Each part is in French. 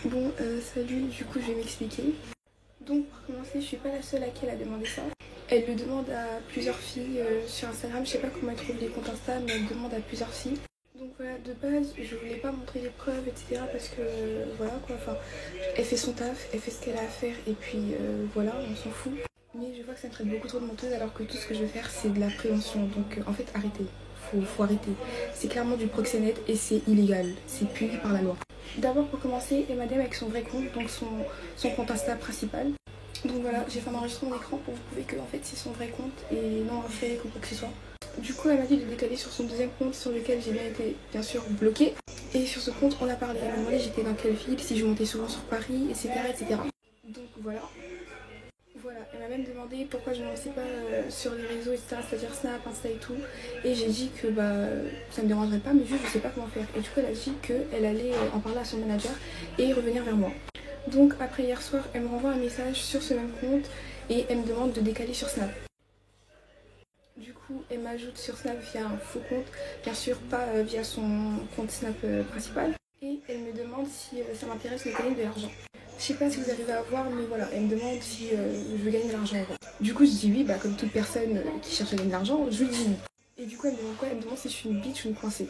Bon, salut, du coup je vais m'expliquer. Donc pour commencer, je suis pas la seule à qui elle a demandé ça. Elle le demande à plusieurs filles sur Instagram, je sais pas comment elle trouve les comptes Insta, mais elle demande à plusieurs filles. Donc voilà, de base, je voulais pas montrer les preuves, etc. parce que voilà quoi, enfin, elle fait son taf, elle fait ce qu'elle a à faire et puis voilà, on s'en fout. Mais je vois que ça me traite beaucoup trop de menteuse alors que tout ce que je veux faire c'est de la prévention. Donc en fait, arrêtez. Faut arrêter. C'est clairement du proxénète et c'est illégal. C'est puni par la loi. D'abord pour commencer, et madame avec son vrai compte, donc son compte Insta principal. Donc voilà, j'ai fait un enregistrement d'écran pour vous prouver que en fait c'est son vrai compte et non un fake ou quoi que ce soit. Du coup elle m'a dit de décaler sur son deuxième compte sur lequel j'ai bien été bien sûr bloquée. Et sur ce compte on a parlé, elle m'a demandé j'étais dans quelle ville, si je montais souvent sur Paris, etc. etc. Donc voilà. Voilà, elle m'a même demandé pourquoi je ne me lançais pas sur les réseaux, etc. C'est-à-dire Snap, Insta et tout. Et j'ai dit que ça me dérangerait pas, mais juste je sais pas comment faire. Et du coup elle a dit qu'elle allait en parler à son manager et revenir vers moi. Donc après hier soir, elle me renvoie un message sur ce même compte et elle me demande de décaler sur Snap. Du coup, elle m'ajoute sur Snap via un faux compte, bien sûr pas via son compte Snap principal. Et elle me demande si ça m'intéresse de gagner de l'argent. Je sais pas si vous arrivez à voir, mais voilà, elle me demande si je veux gagner de l'argent. Du coup, je dis oui, comme toute personne qui cherche à gagner de l'argent, je lui dis oui. Et du coup, elle me demande quoi? Elle me demande si je suis une bitch ou une coincée.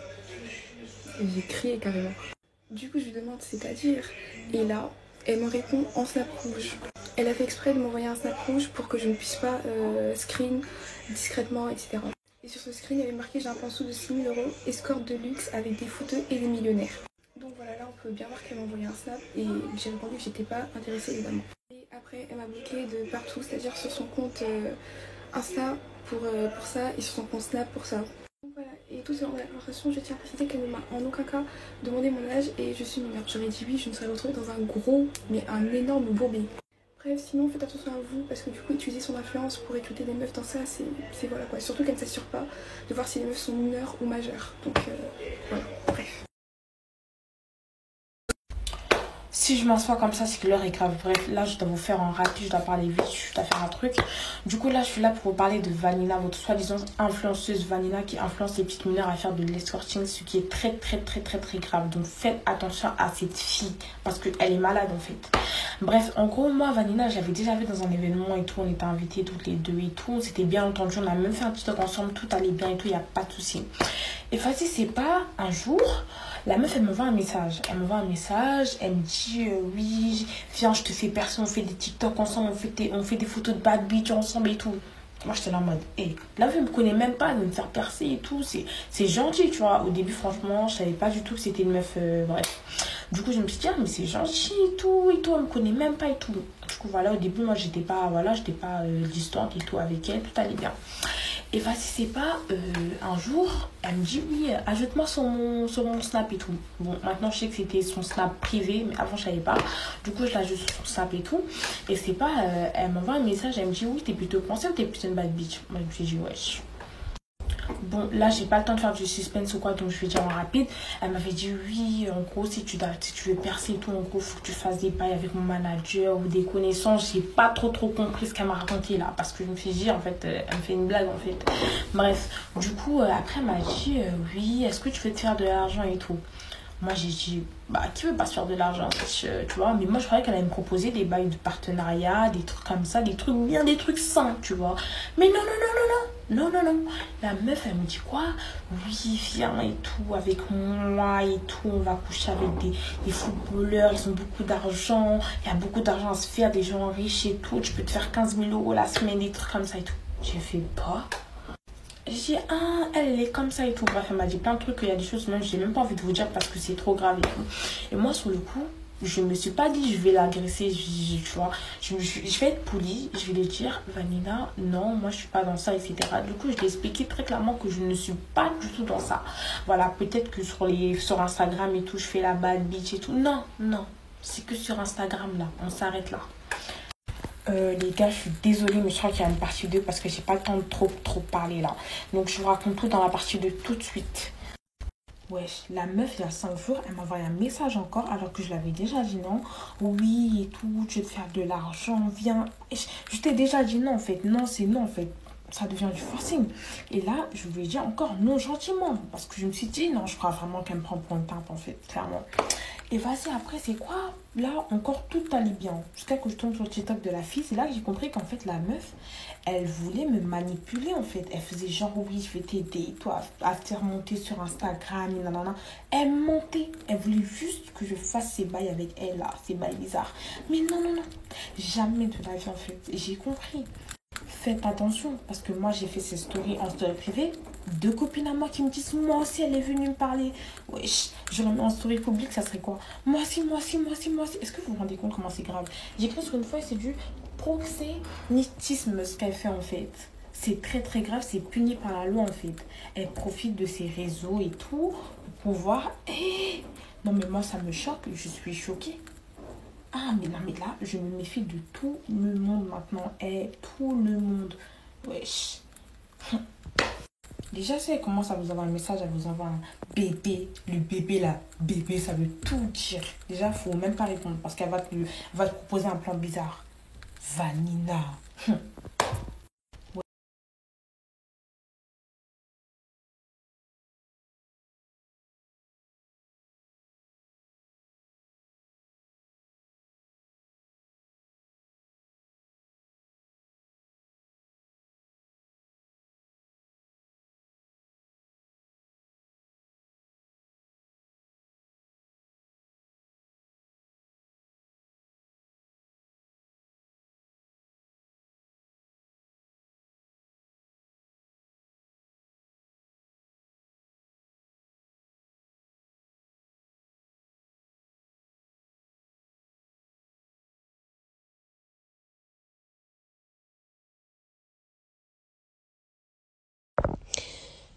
Et j'ai crié carrément. Du coup, je lui demande c'est-à-dire. Et là, elle me répond en snap rouge. Elle a fait exprès de m'envoyer un snap rouge pour que je ne puisse pas screen discrètement, etc. Et sur ce screen, il y avait marqué j'ai un pinceau de 6 000 €, escorte de luxe avec des fouteux et des millionnaires. Donc voilà, là on peut bien voir qu'elle m'a envoyé un snap et j'ai répondu que j'étais pas intéressée évidemment. Et après, elle m'a bloqué de partout, c'est-à-dire sur son compte Insta pour ça et sur son compte Snap pour ça. Donc voilà, et tout ce long de la conversation, je tiens à préciser qu'elle ne m'a en aucun cas demandé mon âge et je suis mineure. J'aurais dit oui, je me serais retrouvée dans un gros, mais un énorme bourbier. Bref, sinon faites attention à vous parce que du coup utiliser son influence pour recruter des meufs dans ça, c'est voilà quoi. Surtout qu'elle ne s'assure pas de voir si les meufs sont mineures ou majeures. Donc voilà, bref. Si je m'assois comme ça, c'est que l'heure est grave. Bref, là, je dois vous faire un rapide, je dois parler vite, je dois faire un truc. Du coup, là, je suis là pour vous parler de Vanina, votre soi-disant influenceuse Vanina qui influence les petites mineures à faire de l'escorting, ce qui est très, très, très, très, très grave. Donc, faites attention à cette fille parce qu'elle est malade, en fait. Bref, en gros, moi, Vanina, j'avais déjà vu dans un événement et tout, on était invités toutes les deux et tout. C'était bien entendu, on a même fait un TikTok ensemble, tout allait bien et tout, il n'y a pas de souci. Et facile, c'est pas un jour... La meuf, elle me voit un message. Elle me dit oui, viens, je te fais percer, on fait des TikTok ensemble, on fait des photos de bad bitch ensemble et tout. Moi, j'étais là en mode, hé, la meuf, elle me connaît même pas de me faire percer et tout. C'est gentil, tu vois. Au début, franchement, je savais pas du tout que c'était une meuf, bref. Du coup, je me suis dit, ah, mais c'est gentil et tout, elle me connaît même pas et tout. Du coup, voilà, au début, moi, j'étais pas distante et tout avec elle, tout allait bien. Et vas-y, c'est pas un jour, elle me dit oui, ajoute-moi sur mon snap et tout. Bon, maintenant je sais que c'était son snap privé, mais avant je savais pas. Du coup, je l'ajoute sur son snap et tout. Et c'est pas, elle m'envoie un message, elle me dit oui, t'es plutôt coincée ou t'es plutôt une bad bitch? Moi, je me suis dit wesh. Bon, là, j'ai pas le temps de faire du suspense ou quoi, donc je vais dire en rapide. Elle m'avait dit oui, en gros, si tu veux percer et tout, en gros, faut que tu fasses des bails avec mon manager ou des connaissances. J'ai pas trop compris ce qu'elle m'a raconté là, parce que je me suis dit, en fait, elle me fait une blague en fait. Bref, du coup, après, elle m'a dit oui, est-ce que tu veux te faire de l'argent et tout? Moi, j'ai dit, qui veut pas se faire de l'argent, tu vois? Mais moi, je croyais qu'elle allait me proposer des bails de partenariat, des trucs comme ça, des trucs sains, tu vois? Mais non. La meuf, elle me dit quoi? Oui, viens et tout, avec moi et tout, on va coucher avec des footballeurs, ils ont beaucoup d'argent, il y a beaucoup d'argent à se faire, des gens riches et tout, tu peux te faire 15 000 € la semaine, des trucs comme ça et tout. J'ai fait pas. J'ai dit, elle est comme ça et tout. Bref, elle m'a dit plein de trucs, il y a des choses, même, j'ai même pas envie de vous dire parce que c'est trop grave et tout. Et moi, sur le coup, je me suis pas dit, je vais l'agresser, tu vois. Je vais être polie, je vais lui dire, Vanina, non, moi, je suis pas dans ça, etc. Du coup, je lui ai expliqué très clairement que je ne suis pas du tout dans ça. Voilà, peut-être que sur Instagram et tout, je fais la bad bitch et tout. Non, c'est que sur Instagram, là, on s'arrête là. Les gars, je suis désolée, mais je crois qu'il y a une partie 2 parce que j'ai pas le temps de trop parler là. Donc, je vous raconte tout dans la partie 2 tout de suite. Wesh, la meuf, il y a 5 jours, elle m'a envoyé un message encore alors que je l'avais déjà dit non. Oui, et tout, tu veux te faire de l'argent, viens. Je t'ai déjà dit non, en fait. Non, c'est non, en fait. Ça devient du forcing. Et là, je lui ai dit encore non gentiment parce que je me suis dit non, je crois vraiment qu'elle me prend pour une tarte, en fait, clairement. Et vas-y, après, c'est quoi? Là, encore tout allait bien. Jusqu'à que je tombe sur le TikTok de la fille. C'est là que j'ai compris qu'en fait, la meuf, elle voulait me manipuler, en fait. Elle faisait genre, oui, je vais t'aider, toi, à te faire monter sur Instagram, nanana. Elle mentait. Elle voulait juste que je fasse ces bails avec elle, là. Ces bails bizarres. Mais non, non, non. Jamais de la vie, en fait. J'ai compris. Faites attention, parce que moi j'ai fait ces stories en story privée. 2 copines à moi qui me disent, moi aussi elle est venue me parler. Wesh, j'aurais mis en story publique, ça serait quoi? Moi aussi, moi aussi, moi aussi, moi aussi. Est-ce que vous vous rendez compte comment c'est grave? J'ai écrit sur une feuille, c'est du proxénétisme ce qu'elle fait en fait. C'est très très grave, c'est puni par la loi en fait. Elle profite de ses réseaux et tout pour pouvoir. Non mais moi ça me choque, je suis choquée. Ah, mais non, mais là, je me méfie de tout le monde maintenant. Tout le monde. Wesh. Déjà, si elle commence à vous envoyer un message, à vous envoyer un bébé, le bébé là, bébé, ça veut tout dire. Déjà, faut même pas répondre parce qu'elle va te proposer un plan bizarre. Vanina.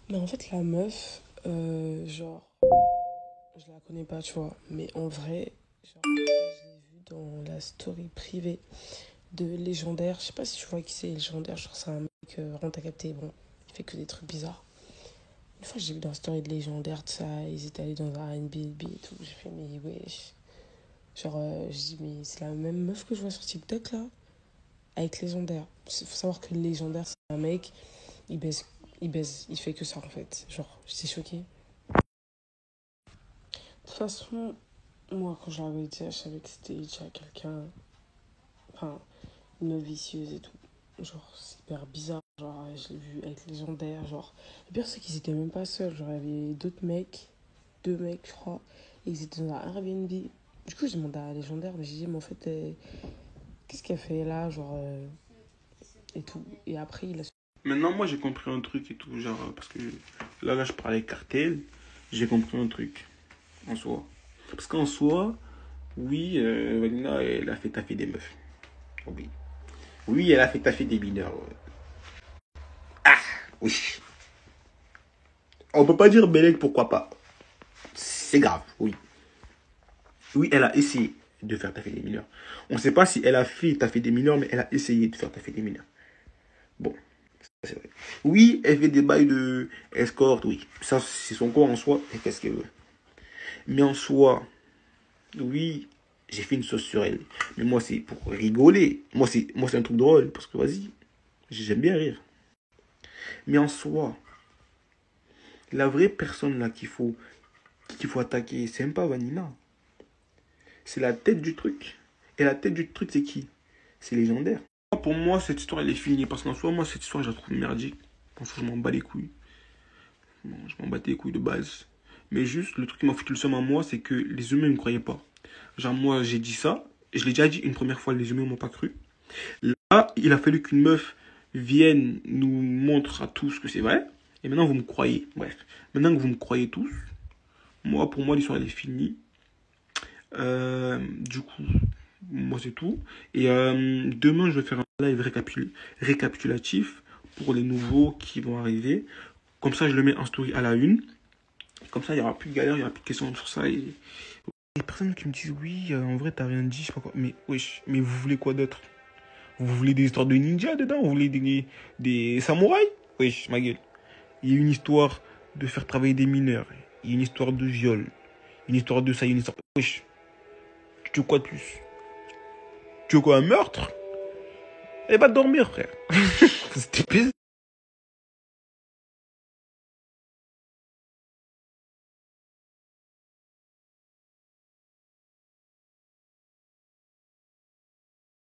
Mais en fait, la meuf, genre, je la connais pas, tu vois. Mais en vrai, genre, je l'ai vue dans la story privée de Légendaire. Je sais pas si tu vois qui c'est, Légendaire. Genre, c'est un mec, vraiment t'as capté. Bon, il fait que des trucs bizarres. Une fois, j'ai vu dans la story de Légendaire, tout ça. Ils étaient allés dans un Airbnb et tout. J'ai fait, mais wesh. Genre, je dis, mais c'est la même meuf que je vois sur TikTok là, avec Légendaire. Il faut savoir que Légendaire, c'est un mec, il baise, il fait que ça en fait. Genre, j'étais choquée. De toute façon, moi, quand je l'avais dit, je savais que c'était déjà quelqu'un, enfin, une meuf vicieuse et tout. Genre, c'est hyper bizarre. Genre, je l'ai vu avec Légendaire. Genre, le pire, c'est qu'ils étaient même pas seuls. Genre, il y avait d'autres mecs, 2 mecs, je crois, et ils étaient dans un Airbnb. Du coup, je demandé à Légendaire, mais j'ai dit, mais en fait, qu'est-ce qu'elle fait là, genre, et tout. Et après, il a. Maintenant, moi, j'ai compris un truc et tout, genre, parce que là, je parlais cartel, j'ai compris un truc, en soi. Parce qu'en soi, oui, Vanina, elle a fait taffer des meufs. Oui. Oui, elle a fait taffer des mineurs. Ouais. Ah, oui. On peut pas dire Bélec, pourquoi pas. C'est grave, oui. Oui, elle a essayé de faire taffer des mineurs. On ne sait pas si elle a fait taffer des mineurs, mais elle a essayé de faire taffer des mineurs. Bon. C'est vrai. Oui, elle fait des bails de escorte, oui. Ça, c'est son corps en soi, elle fait ce qu'elle veut. Mais en soi, oui, j'ai fait une sauce sur elle. Mais moi, c'est pour rigoler. Moi, c'est un truc drôle, parce que vas-y, j'aime bien rire. Mais en soi, la vraie personne là qu'il faut attaquer, c'est même pas Vanina. C'est la tête du truc. Et la tête du truc, c'est qui? C'est légendaire. Pour moi, cette histoire, elle est finie. Parce qu'en soi, moi, cette histoire, je la trouve merdique. En soi, je m'en bats les couilles. Bon, je m'en battais les couilles de base. Mais juste, le truc qui m'a foutu le seum à moi, c'est que les humains ne me croyaient pas. Genre, moi, j'ai dit ça. Je l'ai déjà dit une première fois, les humains ne m'ont pas cru. Là, il a fallu qu'une meuf vienne nous montre à tous que c'est vrai. Et maintenant, vous me croyez. Bref. Maintenant que vous me croyez tous, pour moi, l'histoire, elle est finie. Du coup, moi, c'est tout. Et demain, je vais faire un live récapitulatif pour les nouveaux qui vont arriver. Comme ça, je le mets en story à la une. Comme ça, il n'y aura plus de galère, il n'y aura plus de questions sur ça. Et les personnes qui me disent, oui, en vrai, t'as rien dit, je sais pas quoi. Mais wesh, mais vous voulez quoi d'autre? Vous voulez des histoires de ninja dedans? Vous voulez des samouraïs? Wesh, ma gueule. Il y a une histoire de faire travailler des mineurs. Il y a une histoire de viol. Une histoire de ça, une histoire. Wesh. Tu veux quoi de plus? Tu veux quoi, un meurtre? Eh, va dormir, frère. C'était